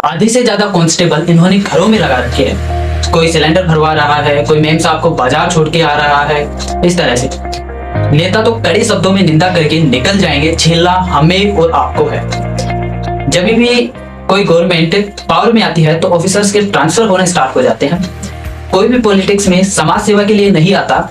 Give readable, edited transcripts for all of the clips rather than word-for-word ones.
आधे से ज्यादा कांस्टेबल इन्होंने घरों में लगा रखे हैं। कोई सिलेंडर भरवा रहा है, कोई मेम साहब को बाजार छोड़ के आ रहा है। इस तरह से नेता तो कड़े शब्दों में निंदा करके निकल जाएंगे, झेलना हमें और आपको है। जब भी कोई गवर्नमेंट पावर में आती है तो ऑफिसर्स के ट्रांसफर होने स्टार्ट हो जाते हैं। कोई भी पॉलिटिक्स में समाज सेवा के लिए नहीं आता,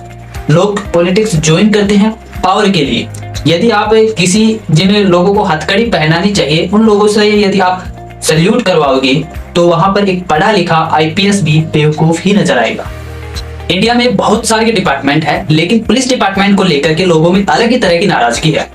लोग पॉलिटिक्स ज्वाइन करते हैं पावर के लिए। यदि आप किसी जिन लोगों को हथकड़ी पहनानी चाहिए उन लोगों से यदि आप सल्यूट करवाओगे तो वहां पर एक पढ़ा लिखा आईपीएस भी बेवकूफ ही नजर आएगा। इंडिया में बहुत सारे डिपार्टमेंट है, लेकिन पुलिस डिपार्टमेंट को लेकर के लोगों में अलग ही तरह की नाराजगी है।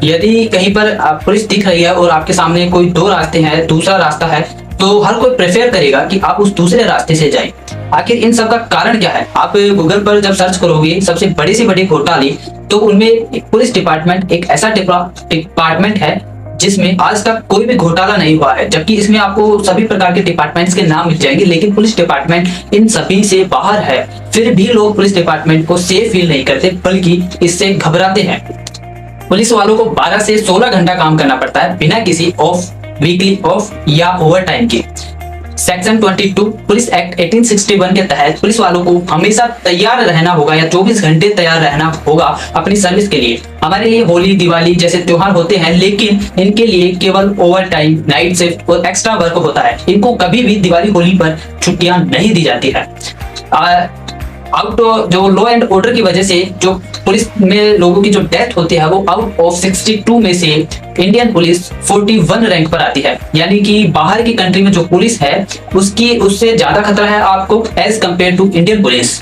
यदि कहीं पर पुलिस दिख रही है और आपके सामने कोई दो रास्ते हैं, दूसरा रास्ता है, तो हर कोई प्रेफर करेगा कि आप उस दूसरे रास्ते से जाएं। आखिर इन सब का कारण क्या है? आप गूगल पर जब सर्च करोगे सबसे बड़ी से बड़ी घोटाले, तो उनमें एक पुलिस डिपार्टमेंट एक ऐसा डिपार्टमेंट है जिसमें आज तक कोई भी घोटाला नहीं हुआ है। जबकि इसमें आपको सभी प्रकार के डिपार्टमेंट्स के नाम मिल जाएंगे, लेकिन पुलिस डिपार्टमेंट इन सभी से बाहर है। फिर भी लोग पुलिस डिपार्टमेंट को सेफ फील नहीं करते, बल्कि इससे घबराते हैं। पुलिस वालों को 12 से 16 घंटा काम करना पड़ता है बिना किसी ऑफ, वीकली ऑफ या ओवर टाइम के। सेक्शन 22 पुलिस एक्ट 1861 के तहत पुलिस वालों को हमेशा तैयार रहना होगा या 24 घंटे तैयार रहना होगा अपनी सर्विस के लिए। हमारे लिए होली, दिवाली जैसे त्योहार होते हैं, लेकिन इनके लिए केवल ओवर टाइम, नाइट शिफ्ट और एक्स्ट्रा वर्क होता है। इनको कभी भी दिवाली, होली पर छुट्टियां नहीं दी जाती है। आउट जो लॉ एंड ऑर्डर की वजह से जो पुलिस में लोगों की जो डेथ होती है वो आउट ऑफ 62 में से इंडियन पुलिस 41 रैंक पर आती है। यानी कि बाहर की कंट्री में जो पुलिस है उससे ज्यादा खतरा है आपको as compared to Indian police.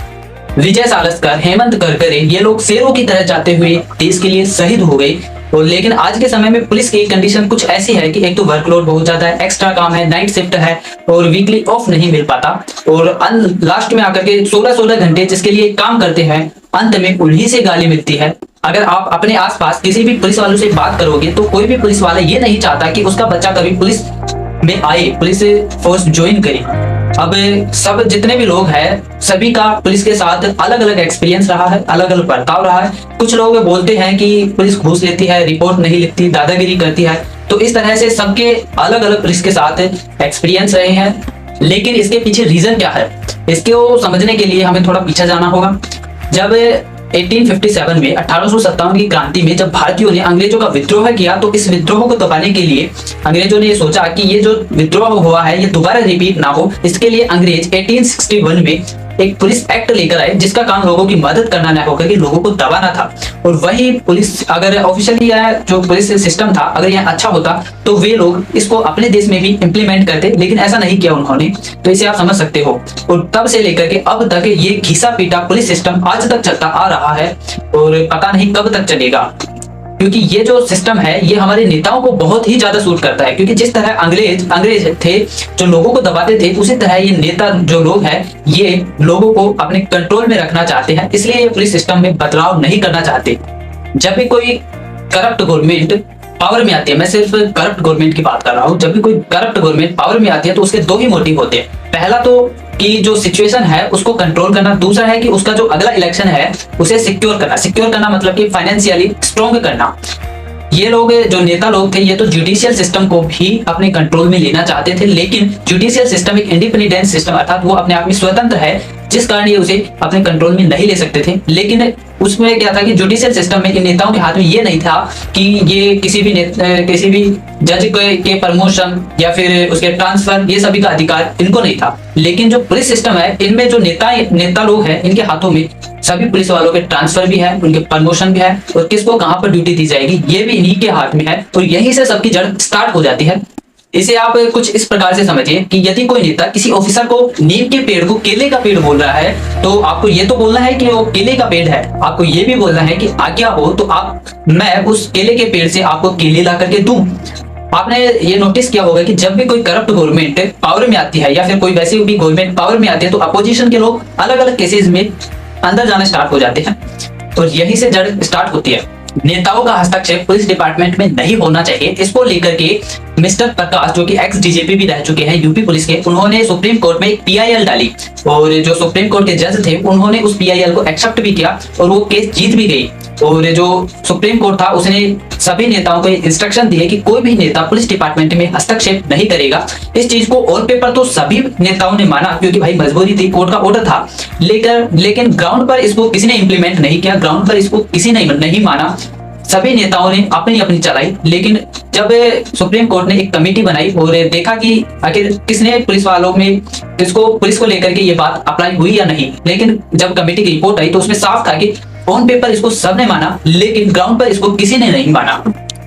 Vijay Salaskar, Hemant Karkare, ये लोग शेरों की तरह जाते हुए देश के लिए शहीद हो गए। और लेकिन आज के समय में पुलिस की कंडीशन कुछ ऐसी है कि एक तो वर्कलोड बहुत ज्यादा है, एक्स्ट्रा काम है, नाइट शिफ्ट है और वीकली ऑफ नहीं मिल पाता। और लास्ट में आकर के 16-16 घंटे जिसके लिए काम करते हैं, अंत में उन्हीं से गाली मिलती है। अगर आप अपने आसपास किसी भी पुलिस वालों से बात करोगे तो कोई भी पुलिस वाला ये नहीं चाहता कि उसका बच्चा कभी पुलिस में आए, पुलिस फोर्स ज्वाइन करे। अब सब जितने भी लोग हैं सभी का पुलिस के साथ अलग अलग एक्सपीरियंस रहा है, अलग अलग बर्ताव रहा है। कुछ लोग बोलते हैं कि पुलिस घूस लेती है, रिपोर्ट नहीं लिखती, दादागिरी करती है। तो इस तरह से सबके अलग अलग पुलिस के साथ एक्सपीरियंस रहे हैं। लेकिन इसके पीछे रीजन क्या है, इसको समझने के लिए हमें थोड़ा पीछे जाना होगा। जब 1857 में 1857 की क्रांति में जब भारतीयों ने अंग्रेजों का विद्रोह किया, तो इस विद्रोह को दबाने के लिए अंग्रेजों ने ये सोचा कि ये जो विद्रोह हुआ है ये दोबारा रिपीट ना हो। इसके लिए अंग्रेज 1861 में एक पुलिस एक्ट लेकर आए जिसका काम लोगों की मदद करना न होकर के लोगों को दबाना था। और वही पुलिस अगर ऑफिशियली जो पुलिस सिस्टम था अगर यह अच्छा होता तो वे लोग इसको अपने देश में भी इम्प्लीमेंट करते, लेकिन ऐसा नहीं किया उन्होंने। तो इसे आप समझ सकते हो। और तब से लेकर के अब तक ये घिसा पीटा पुलिस सिस्टम आज तक चलता आ रहा है और पता नहीं कब तक चलेगा। क्योंकि ये जो सिस्टम है ये हमारे नेताओं को बहुत ही ज्यादा सूट करता है। क्योंकि जिस तरह अंग्रेज थे जो लोगों को दबाते थे, उसी तरह ये नेता जो लोग हैं ये लोगों को अपने कंट्रोल में रखना चाहते हैं। इसलिए ये पुलिस सिस्टम में बदलाव नहीं करना चाहते। जब भी कोई करप्ट गवर्नमेंट पावर में आती है, मैं सिर्फ करप्ट गवर्नमेंट की बात कर रहा हूँ, जब भी कोई करप्ट गवर्नमेंट पावर में आती है तो उसके दो ही मोटिव होते हैं। पहला तो कि जो सिचुएशन है उसको कंट्रोल करना, दूसरा है कि उसका जो अगला इलेक्शन है उसे सिक्योर करना। सिक्योर करना मतलब कि फाइनेंशियली स्ट्रॉन्ग करना। ये लोग जो नेता लोग थे ये तो जुडिशियल सिस्टम को भी अपने कंट्रोल में लेना चाहते थे, लेकिन जुडिशियल सिस्टम एक इंडिपेंडेंट सिस्टम अर्थात वो अपने आप में स्वतंत्र है, जिस कारण ये उसे अपने कंट्रोल में नहीं ले सकते थे। लेकिन उसमें क्या था कि जुडिशियल सिस्टम में इन नेताओं के हाथ में ये नहीं था कि ये किसी भी जज के प्रमोशन या फिर उसके ट्रांसफर, ये सभी का अधिकार इनको नहीं था। लेकिन जो पुलिस सिस्टम है इनमें जो नेता लोग हैं इनके हाथों में सभी पुलिस वालों के ट्रांसफर भी है, उनके प्रमोशन भी है और किसको कहां पर ड्यूटी दी जाएगी ये भी इन्हीं के हाथ में है। और यहीं से सबकी जड़ स्टार्ट हो जाती है। इसे आप कुछ इस प्रकार से समझिए कि यदि कोई नेता किसी ऑफिसर को नीम के पेड़ को केले का पेड़ बोल रहा है तो आपको ये तो बोलना है कि वो केले का पेड़ है, आपको ये भी बोलना है कि आज्ञा हो तो मैं उस केले के पेड़ से आपको केले ला करके दूं। आपने ये नोटिस किया होगा कि जब भी कोई करप्ट गवर्नमेंट पावर में आती है या फिर कोई वैसी भी गवर्नमेंट पावर में आती है तो अपोजिशन के लोग अलग अलग केसेस में अंदर जाना स्टार्ट हो जाते हैं और यहीं से जड़ स्टार्ट होती है। नेताओं का हस्तक्षेप पुलिस डिपार्टमेंट में नहीं होना चाहिए। इसको लेकर के मिस्टर प्रकाश जो कि एक्स डीजीपी भी रह चुके हैं यूपी पुलिस के, उन्होंने सुप्रीम कोर्ट में एक पीआईएल डाली और जो सुप्रीम कोर्ट के जज थे उन्होंने उस पीआईएल को एक्सेप्ट भी किया और वो केस जीत भी गई। और जो सुप्रीम कोर्ट था उसने सभी नेताओं को इंस्ट्रक्शन दिए कि कोई भी नेता पुलिस डिपार्टमेंट में हस्तक्षेप नहीं करेगा। इस चीज को ऑन पेपर तो सभी नेताओं ने माना क्योंकि भाई मजबूरी थी, कोर्ट का ऑर्डर था, लेकिन ग्राउंड पर इसको किसी ने इंप्लीमेंट नहीं किया, ग्राउंड पर इसको किसी ने नहीं माना। सभी नेताओं ने अपनी अपनी चलाई, लेकिन जब सुप्रीम कोर्ट ने एक कमेटी बनाई और देखा कि आखिर किसने पुलिस वालों में पुलिस को लेकर के ये बात अप्लाई हुई या नहीं, लेकिन जब कमेटी की रिपोर्ट आई तो उसमें साफ था कि ऑन पेपर इसको सबने माना, लेकिन ग्राउंड पर इसको किसी ने नहीं माना।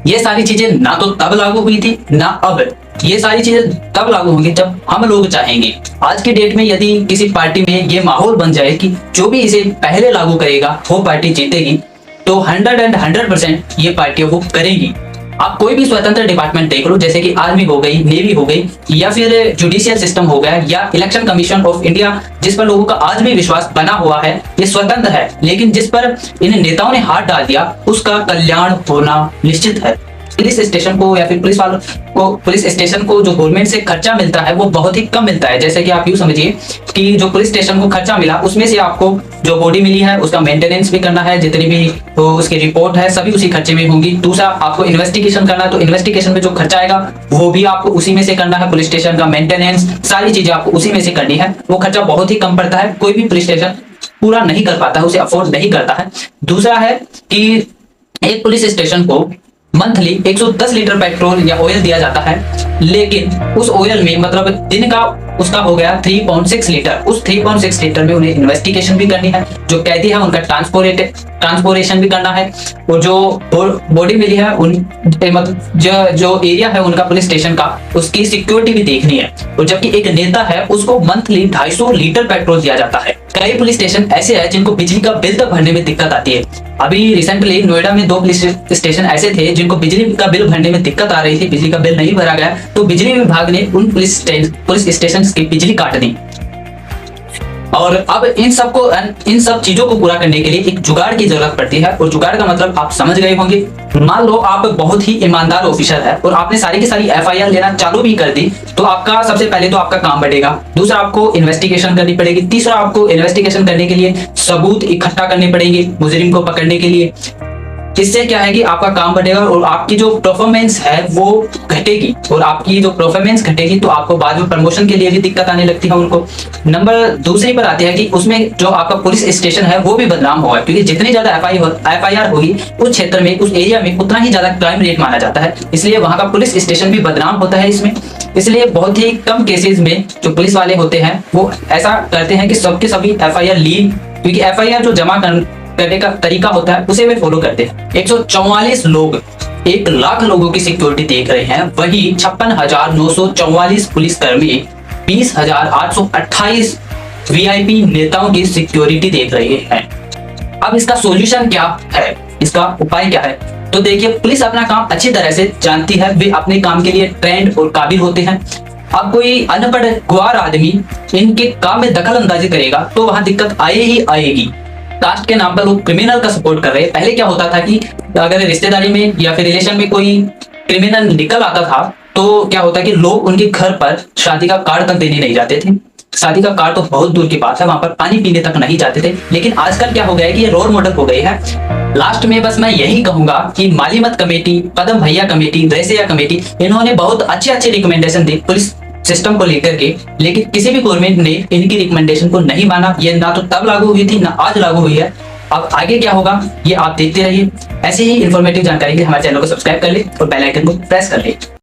ये सारी चीजें ना तो तब लागू हुई थी ना अब। ये सारी चीजें तब लागू होंगी जब हम लोग चाहेंगे। आज की डेट में यदि किसी पार्टी में ये माहौल बन जाए कि जो भी इसे पहले लागू करेगा वो पार्टी जीतेगी, तो 100% ये पार्टियां वो करेंगी। आप कोई भी स्वतंत्र डिपार्टमेंट देख लो, जैसे कि आर्मी हो गई, नेवी हो गई, या फिर जुडिशियल सिस्टम हो गया, या इलेक्शन कमीशन ऑफ इंडिया, जिस पर लोगों का आज भी विश्वास बना हुआ है, ये स्वतंत्र है, लेकिन जिस पर इन नेताओं ने हाथ डाल दिया उसका कल्याण होना निश्चित है। पुलिस स्टेशन को या फिर पुलिस स्टेशन को जो गवर्नमेंट से खर्चा मिलता है वो बहुत ही कम मिलता है। जैसे कि आप यूं समझिए कि जो पुलिस स्टेशन को खर्चा मिला उसमें से आपको जो बॉडी मिली है उसका मेंटेनेंस भी करना है, जितनी भी तो उसकी रिपोर्ट है सभी उसी खर्चे में होंगी। दूसरा, आपको इन्वेस्टिगेशन करना है तो इन्वेस्टिगेशन में जो खर्चा आएगा वो भी आपको उसी में से करना है। पुलिस स्टेशन का मेंटेनेंस सारी चीजें आपको उसी में से करनी है। वो खर्चा बहुत ही कम पड़ता है, कोई भी पुलिस स्टेशन पूरा नहीं कर पाता है, उसे अफोर्ड नहीं करता है। दूसरा है कि एक पुलिस स्टेशन को मंथली 110 लीटर पेट्रोल या ऑयल दिया जाता है, लेकिन उस ऑयल में मतलब दिन का उसका हो गया 3.6 लीटर। उस 3.6 लीटर में उन्हें इन्वेस्टिगेशन भी करनी है, जो कैदी है उनका ट्रांसपोर्टेशन भी करना है, और जो बॉडी मिली है मतलब जो एरिया है उनका पुलिस स्टेशन का उसकी सिक्योरिटी भी देखनी है। और जबकि एक नेता है उसको मंथली 250 लीटर पेट्रोल दिया जाता है। कई पुलिस स्टेशन ऐसे हैं जिनको बिजली का बिल तक भरने में दिक्कत आती है। अभी रिसेंटली नोएडा में 2 पुलिस स्टेशन ऐसे थे जिनको बिजली का बिल भरने में दिक्कत आ रही थी, बिजली का बिल नहीं भरा गया तो बिजली विभाग ने उन पुलिस स्टेशन की बिजली काट दी। और अब इन सब चीजों को पूरा करने के लिए एक जुगाड़ की जरूरत पड़ती है, और जुगाड़ का मतलब आप समझ गए होंगे। मान लो आप बहुत ही ईमानदार ऑफिसर है और आपने सारी की सारी एफआईआर लेना चालू भी कर दी, तो आपका सबसे पहले तो आपका काम बढ़ेगा। दूसरा, आपको इन्वेस्टिगेशन करनी पड़ेगी। तीसरा, आपको इन्वेस्टिगेशन करने के लिए सबूत इकट्ठा करने पड़ेंगे मुजरिम को पकड़ने के लिए। इससे क्या है कि आपका काम बढ़ेगा और आपकी जो परफॉर्मेंस है वो घटेगी, और आपकी जो परफॉर्मेंस घटेगी तो आपको बाद में प्रमोशन के लिए भी दिक्कत आने लगती है उनको। नंबर दूसरे पर आते हैं कि उसमें जो आपका पुलिस स्टेशन है वो भी बदनाम होगा, क्योंकि जितनी ज्यादा एफआईआर होगी उस क्षेत्र में उस एरिया में उतना ही ज्यादा क्राइम रेट माना जाता है, इसलिए वहां का पुलिस स्टेशन भी बदनाम होता है इसमें। इसलिए बहुत ही कम केसेस में जो पुलिस वाले होते हैं वो ऐसा करते हैं कि सबके सभी एफआईआर ली, क्योंकि एफआईआर जो जमा करने का तरीका होता है उसे वे फॉलो करते हैं। 144 लोग 1 लाख लोगों की सिक्योरिटी देख रहे हैं, वही 56,944 पुलिसकर्मी 20,828 वीआईपी नेताओं की सिक्योरिटी देख रहे हैं। अब इसका सॉल्यूशन क्या है, इसका उपाय क्या है? तो देखिए, पुलिस अपना काम अच्छी तरह से जानती है, वे अपने काम के लिए ट्रेंड और काबिल होते हैं। अब कोई अनपढ़ गुआर आदमी इनके काम में दखल अंदाजी करेगा तो वहां दिक्कत ही आएगी। कास्ट के नाम पर लोग क्रिमिनल का सपोर्ट कर रहे हैं। पहले क्या होता था कि अगर रिश्तेदारी में या फिर रिलेशन में कोई क्रिमिनल निकल आता था तो क्या होता है कि लोग उनके घर पर शादी का कार्ड तक देने नहीं जाते थे। शादी का कार्ड तो बहुत दूर की बात है, वहां पर पानी पीने तक नहीं जाते थे। लेकिन आजकल क्या हो गया है कि ये रोल मॉडल हो गई है। लास्ट में बस मैं यही कहूंगा कि मालीमत कमेटी, कदम भैया कमेटी, रैसिया कमेटी, इन्होंने बहुत अच्छे रिकमेंडेशन दी पुलिस सिस्टम को लेकर के, लेकिन किसी भी गवर्नमेंट ने इनकी रिकमेंडेशन को नहीं माना। ये ना तो तब लागू हुई थी ना आज लागू हुई है। अब आगे क्या होगा ये आप देखते रहिए। ऐसे ही इंफॉर्मेटिव जानकारी के लिए हमारे चैनल को सब्सक्राइब कर ले और बेल आइकन को प्रेस कर ले।